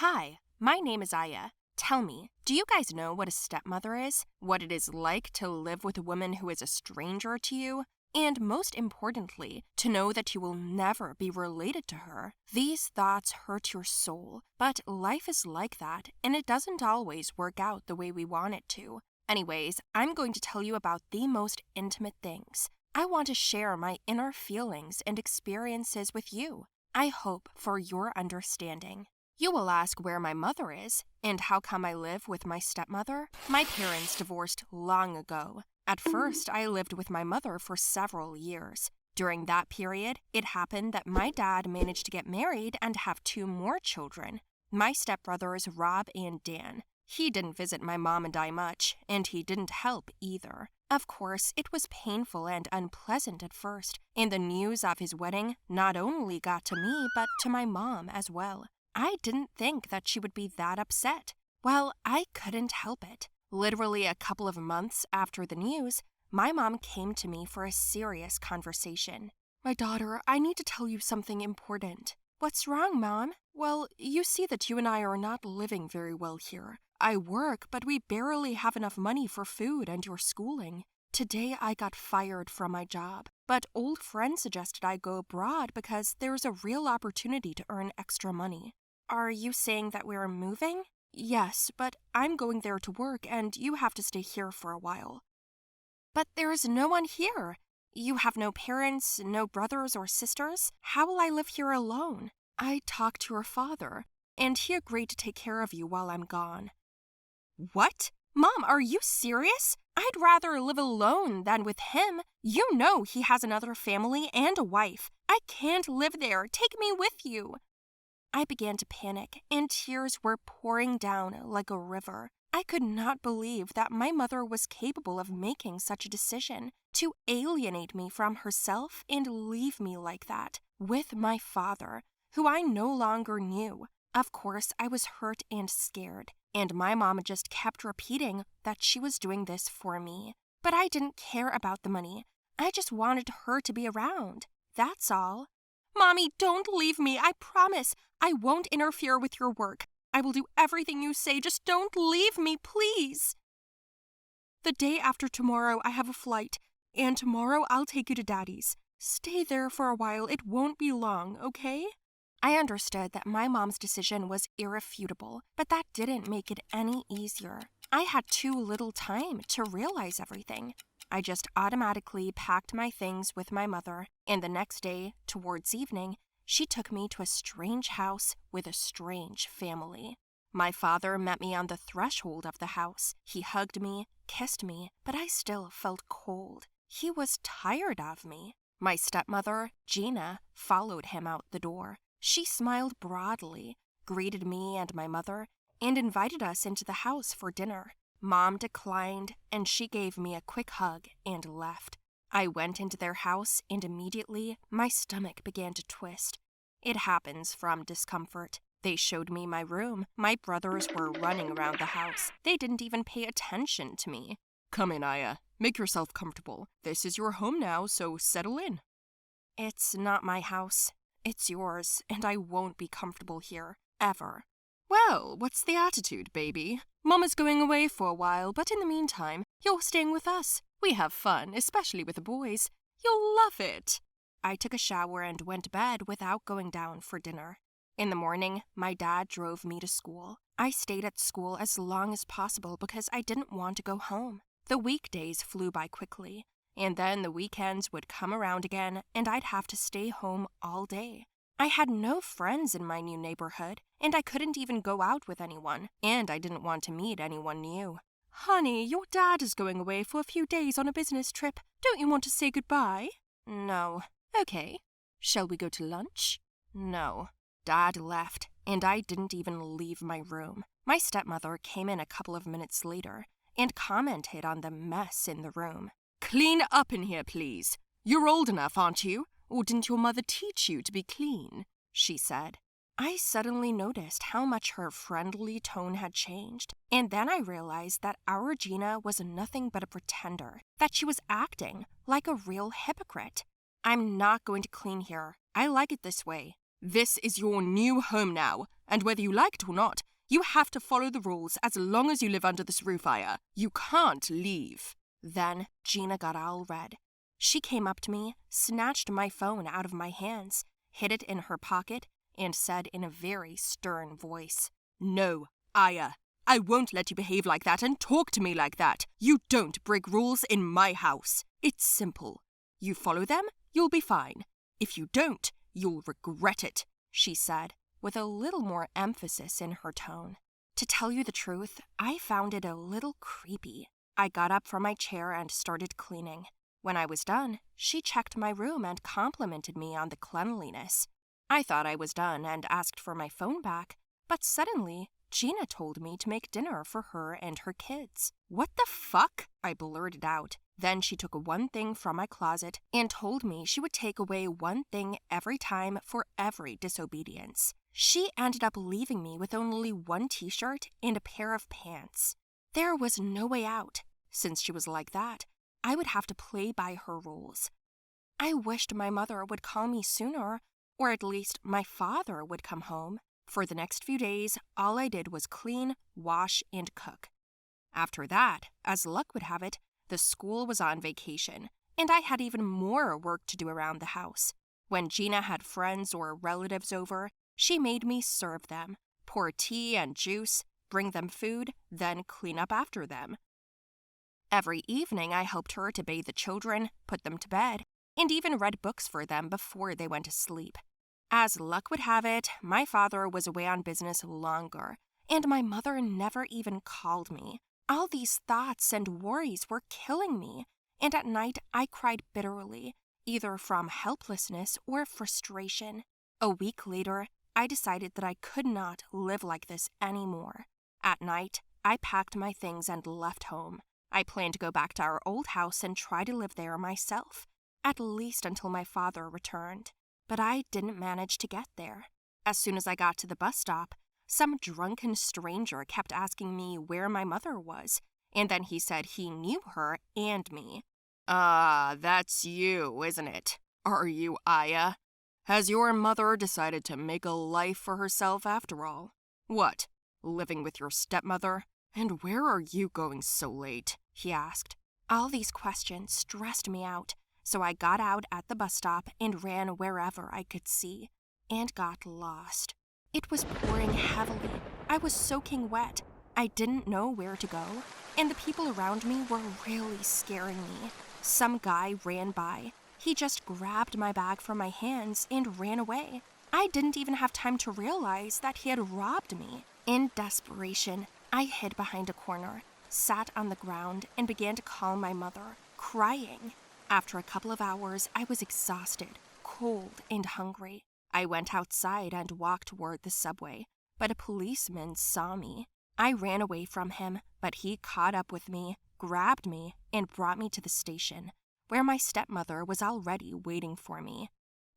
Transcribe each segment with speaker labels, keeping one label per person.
Speaker 1: Hi, my name is Aya. Tell me, do you guys know what a stepmother is? What it is like to live with a woman who is a stranger to you? And most importantly, to know that you will never be related to her. These thoughts hurt your soul, but life is like that, and it doesn't always work out the way we want it to. Anyways, I'm going to tell you about the most intimate things. I want to share my inner feelings and experiences with you. I hope for your understanding. You will ask where my mother is, and how come I live with my stepmother? My parents divorced long ago. At first, I lived with my mother for several years. During that period, it happened that my dad managed to get married and have 2 more children. My stepbrothers, Rob and Dan. He didn't visit my mom and I much, and he didn't help either. Of course, it was painful and unpleasant at first, and the news of his wedding not only got to me, but to my mom as well. I didn't think that she would be that upset. Well, I couldn't help it. Literally a couple of months after the news, my mom came to me for a serious conversation. My daughter, I need to tell you something important. What's wrong, Mom? Well, you see that you and I are not living very well here. I work, but we barely have enough money for food and your schooling. Today I got fired from my job, but old friends suggested I go abroad because there's a real opportunity to earn extra money. Are you saying that we're moving? Yes, but I'm going there to work and you have to stay here for a while. But there is no one here. You have no parents, no brothers or sisters? How will I live here alone? I talked to your father, and he agreed to take care of you while I'm gone. What? Mom, are you serious? I'd rather live alone than with him. You know he has another family and a wife. I can't live there. Take me with you. I began to panic, and tears were pouring down like a river. I could not believe that my mother was capable of making such a decision to alienate me from herself and leave me like that, with my father, who I no longer knew. Of course, I was hurt and scared, and my mom just kept repeating that she was doing this for me. But I didn't care about the money. I just wanted her to be around. That's all. Mommy, don't leave me, I promise. I won't interfere with your work. I will do everything you say. Just don't leave me, please. The day after tomorrow, I have a flight, and tomorrow I'll take you to Daddy's. Stay there for a while. It won't be long, okay? I understood that my mom's decision was irrefutable, but that didn't make it any easier. I had too little time to realize everything. I just automatically packed my things with my mother, and the next day, towards evening, she took me to a strange house with a strange family. My father met me on the threshold of the house. He hugged me, kissed me, but I still felt cold. He was tired of me. My stepmother, Gina, followed him out the door. She smiled broadly, greeted me and my mother, and invited us into the house for dinner. Mom declined, and she gave me a quick hug and left. I went into their house, and immediately my stomach began to twist. It happens from discomfort. They showed me my room. My brothers were running around the house. They didn't even pay attention to me. Come in, Aya. Make yourself comfortable. This is your home now, so settle in. It's not my house. It's yours, and I won't be comfortable here, ever. Well, what's the attitude, baby? Mama's going away for a while, but in the meantime, you're staying with us. We have fun, especially with the boys. You'll love it. I took a shower and went to bed without going down for dinner. In the morning, my dad drove me to school. I stayed at school as long as possible because I didn't want to go home. The weekdays flew by quickly, and then the weekends would come around again, and I'd have to stay home all day. I had no friends in my new neighborhood, and I couldn't even go out with anyone, and I didn't want to meet anyone new. Honey, your dad is going away for a few days on a business trip. Don't you want to say goodbye? No. Okay. Shall we go to lunch? No. Dad left, and I didn't even leave my room. My stepmother came in a couple of minutes later and commented on the mess in the room. Clean up in here, please. You're old enough, aren't you? Or didn't your mother teach you to be clean? She said. I suddenly noticed how much her friendly tone had changed, and then I realized that our Gina was nothing but a pretender, that she was acting like a real hypocrite. I'm not going to clean here. I like it this way. This is your new home now, and whether you like it or not, you have to follow the rules as long as you live under this roof, Aya. You can't leave." Then Gina got all red. She came up to me, snatched my phone out of my hands, hid it in her pocket, and said in a very stern voice, "No, Aya, I won't let you behave like that and talk to me like that. You don't break rules in my house. It's simple. You follow them, you'll be fine. If you don't, you'll regret it," she said, with a little more emphasis in her tone. To tell you the truth, I found it a little creepy. I got up from my chair and started cleaning. When I was done, she checked my room and complimented me on the cleanliness. I thought I was done and asked for my phone back, but suddenly, Gina told me to make dinner for her and her kids. "What the fuck?" I blurted out. Then she took one thing from my closet and told me she would take away one thing every time for every disobedience. She ended up leaving me with only one t-shirt and a pair of pants. There was no way out. Since she was like that, I would have to play by her rules. I wished my mother would call me sooner, or at least my father would come home. For the next few days, all I did was clean, wash, and cook. After that, as luck would have it, the school was on vacation, and I had even more work to do around the house. When Gina had friends or relatives over, she made me serve them, pour tea and juice, bring them food, then clean up after them. Every evening, I helped her to bathe the children, put them to bed, and even read books for them before they went to sleep. As luck would have it, my father was away on business longer, and my mother never even called me. All these thoughts and worries were killing me, and at night I cried bitterly, either from helplessness or frustration. A week later, I decided that I could not live like this anymore. At night, I packed my things and left home. I planned to go back to our old house and try to live there myself, at least until my father returned. But I didn't manage to get there. As soon as I got to the bus stop, some drunken stranger kept asking me where my mother was, and then he said he knew her and me. "Ah, that's you, isn't it? Are you Aya? Has your mother decided to make a life for herself after all? What, living with your stepmother? And where are you going so late?" he asked. All these questions stressed me out, so I got out at the bus stop and ran wherever I could see, and got lost. It was pouring heavily. I was soaking wet. I didn't know where to go, and the people around me were really scaring me. Some guy ran by. He just grabbed my bag from my hands and ran away. I didn't even have time to realize that he had robbed me. In desperation, I hid behind a corner, sat on the ground, and began to call my mother, crying. After a couple of hours, I was exhausted, cold, and hungry. I went outside and walked toward the subway, but a policeman saw me. I ran away from him, but he caught up with me, grabbed me, and brought me to the station, where my stepmother was already waiting for me.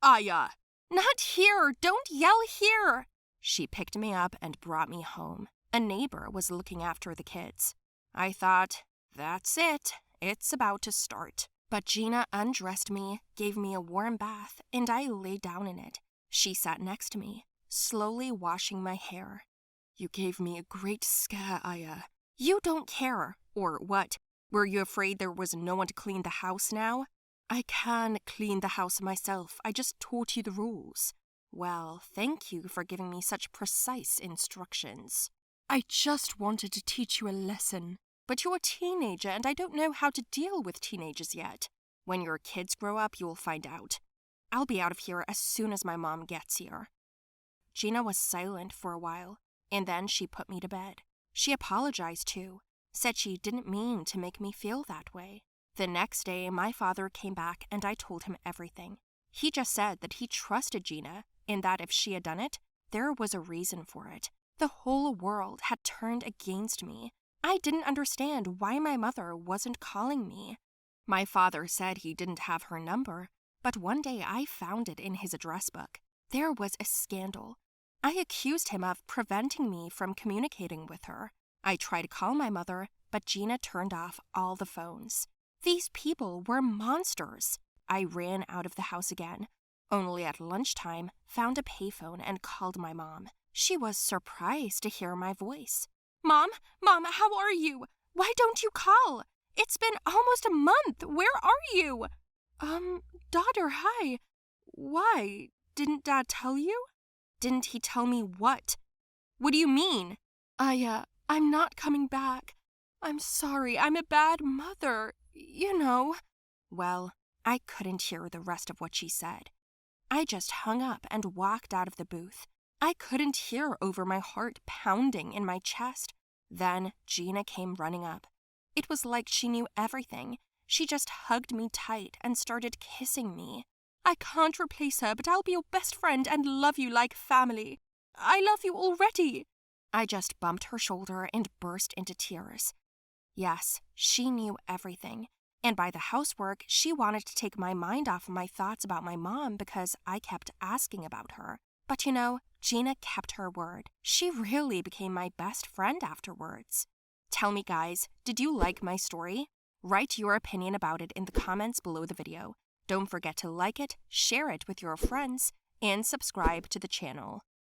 Speaker 1: "Aya!" "Not here! Don't yell here!" She picked me up and brought me home. A neighbor was looking after the kids. I thought, that's it. It's about to start. But Gina undressed me, gave me a warm bath, and I lay down in it. She sat next to me, slowly washing my hair. "You gave me a great scare, Aya." "You don't care. Or what? Were you afraid there was no one to clean the house now?" "I can clean the house myself. I just taught you the rules." "Well, thank you for giving me such precise instructions." "I just wanted to teach you a lesson." "But you're a teenager, and I don't know how to deal with teenagers yet." "When your kids grow up, you'll find out. I'll be out of here as soon as my mom gets here." Gina was silent for a while, and then she put me to bed. She apologized too, said she didn't mean to make me feel that way. The next day, my father came back and I told him everything. He just said that he trusted Gina and that if she had done it, there was a reason for it. The whole world had turned against me. I didn't understand why my mother wasn't calling me. My father said he didn't have her number, but one day I found it in his address book. There was a scandal. I accused him of preventing me from communicating with her. I tried to call my mother, but Gina turned off all the phones. These people were monsters. I ran out of the house again, Only at lunchtime, found a payphone and called my mom. She was surprised to hear my voice. Mom, how are you? Why don't you call? It's been almost a month. Where are you? Daughter, hi. Why? Didn't Dad tell you? Didn't he tell me what? What do you mean? I'm not coming back. I'm sorry, I'm a bad mother, you know. Well, I couldn't hear the rest of what she said. I just hung up and walked out of the booth. I couldn't hear over my heart pounding in my chest. Then Gina came running up. It was like she knew everything. She just hugged me tight and started kissing me. I can't replace her, but I'll be your best friend and love you like family. I love you already. I just bumped her shoulder and burst into tears. Yes, she knew everything. And by the housework, she wanted to take my mind off of my thoughts about my mom because I kept asking about her. But you know, Gina kept her word. She really became my best friend afterwards. Tell me, guys, did you like my story? Write your opinion about it in the comments below the video. Don't forget to like it, share it with your friends, and subscribe to the channel.